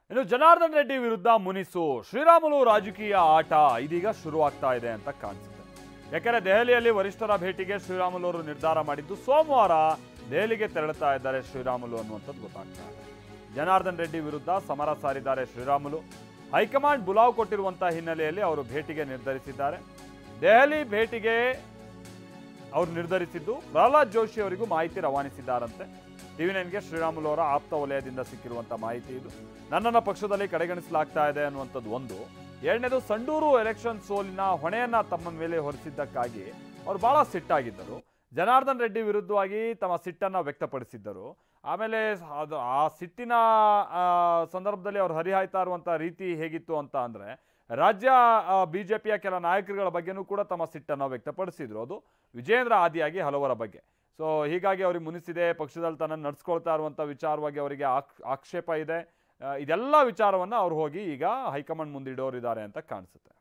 ಇನ್ನು ಜನಾರ್ದನ್ ರೆಡ್ಡಿ ವಿರುದ್ಧ ಮುನಿಸು ಶ್ರೀರಾಮುಲು ರಾಜಕೀಯ ಆಟ ಇದೀಗ ಶುರುವಾಗ್ತಾ ಇದೆ ಅಂತ ಕಾಣಿಸುತ್ತೆ. ಯಾಕಂದ್ರೆ ದೆಹಲಿಯಲ್ಲಿ ವರಿಷ್ಠರ ಭೇಟಿಗೆ ಶ್ರೀರಾಮುಲು ಅವರು ನಿರ್ಧಾರ ಮಾಡಿದ್ದು ಸೋಮವಾರ ದೆಹಲಿಗೆ ತೆರಳುತ್ತಾ ಇದ್ದಾರೆ ಶ್ರೀರಾಮುಲು ಅನ್ನುವಂಥದ್ದು ಗೊತ್ತಾಗ್ತಾ ಇದೆ. ಜನಾರ್ದನ್ ರೆಡ್ಡಿ ವಿರುದ್ಧ ಸಮರ ಸಾರಿದ್ದಾರೆ ಶ್ರೀರಾಮುಲು. ಹೈಕಮಾಂಡ್ ಬುಲಾವ್ ಕೊಟ್ಟಿರುವಂತಹ ಹಿನ್ನೆಲೆಯಲ್ಲಿ ಅವರು ಭೇಟಿಗೆ ನಿರ್ಧರಿಸಿದ್ದಾರೆ. ದೆಹಲಿ ಭೇಟಿಗೆ ಅವರು ನಿರ್ಧರಿಸಿದ್ದು ಪ್ರಹ್ಲಾದ್ ಜೋಶಿ ಅವರಿಗೂ ಮಾಹಿತಿ ರವಾನಿಸಿದ್ದಾರಂತೆ. ಟಿವಿ9ಗೆ ಶ್ರೀರಾಮುಲು ಅವರ ಆಪ್ತ ವಲಯದಿಂದ ಸಿಕ್ಕಿರುವಂಥ ಮಾಹಿತಿ ಇದು. ನನ್ನನ್ನು ಪಕ್ಷದಲ್ಲಿ ಕಡೆಗಣಿಸಲಾಗ್ತಾ ಇದೆ ಅನ್ನುವಂಥದ್ದು ಒಂದು. ಎರಡನೇದು, ಸಂಡೂರು ಎಲೆಕ್ಷನ್ ಸೋಲಿನ ಹೊಣೆಯನ್ನ ತಮ್ಮ ಮೇಲೆ ಹೊರಿಸಿದ್ದಕ್ಕಾಗಿ ಅವರು ಬಹಳ ಸಿಟ್ಟಾಗಿದ್ದರು. ಜನಾರ್ದನ್ ರೆಡ್ಡಿ ವಿರುದ್ಧವಾಗಿ ತಮ್ಮ ಸಿಟ್ಟನ್ನು ವ್ಯಕ್ತಪಡಿಸಿದ್ದರು. ಆಮೇಲೆ ಆ ಸಿಟ್ಟಿನ ಸಂದರ್ಭದಲ್ಲಿ ಅವರು ಹರಿಹಾಯ್ತಾ ಇರುವಂಥ ರೀತಿ ಹೇಗಿತ್ತು ಅಂತ ಅಂದರೆ, ರಾಜ್ಯ ಬಿಜೆಪಿಯ ಕೆಲ ನಾಯಕರುಗಳ ಬಗ್ಗೆನೂ ಕೂಡ ತಮ್ಮ ಸಿಟ್ಟನ್ನು ವ್ಯಕ್ತಪಡಿಸಿದ್ರು. ಅದು ವಿಜೇಂದ್ರ ಆದಿಯಾಗಿ ಹಲವರ ಬಗ್ಗೆ. ಸೊ ಹೀಗಾಗಿ ಅವ್ರಿಗೆ ಮುನಿಸಿದೆ, ಪಕ್ಷದಲ್ಲಿ ತನ್ನನ್ನು ನಡ್ಸ್ಕೊಳ್ತಾ ಇರುವಂಥ ವಿಚಾರವಾಗಿ ಅವರಿಗೆ ಆಕ್ಷೇಪ ಇದೆ. ಇದೆಲ್ಲ ವಿಚಾರವನ್ನು ಅವ್ರು ಹೋಗಿ ಈಗ ಹೈಕಮಾಂಡ್ ಮುಂದಿಡೋರಿದ್ದಾರೆ ಅಂತ ಕಾಣಿಸುತ್ತೆ.